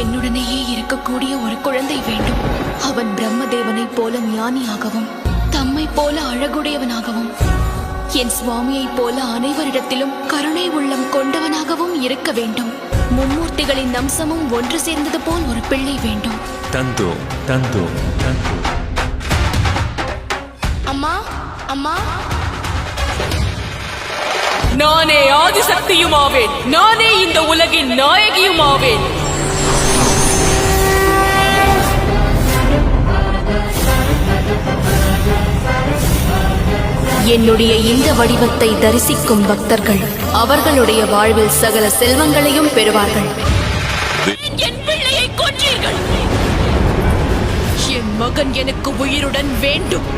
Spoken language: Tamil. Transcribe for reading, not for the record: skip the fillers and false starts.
என்னுடனேயே இருக்கக்கூடிய ஒரு குழந்தை வேண்டும். அவன் பிரம்மதேவனைப் போல ஞானியாகவும் தம்மை போல அழகுடையவனாகவும் என் சுவாமியைப் போல அனைவரிடத்திலும் கருணை உள்ளம் கொண்டவனாகவும் இருக்க வேண்டும். மும்மூர்த்திகளின் அம்சமும் ஒன்று சேர்ந்தது போல் ஒரு பிள்ளை வேண்டும். தந்தோ தந்தோ தந்தோ. அம்மா அம்மா, நானே ஆதிசக்தியுமாவேன். நானே இந்த உலகின் நாயகியுமாவேன். என்னுடைய இந்த வடிவத்தை தரிசிக்கும் பக்தர்கள் அவர்களுடைய வாழ்வில் சகல செல்வங்களையும் பெறுவார்கள். என் பிள்ளையை கொன்றீர்கள். என் மகன் எனக்கு உயிருடன் வேண்டும்.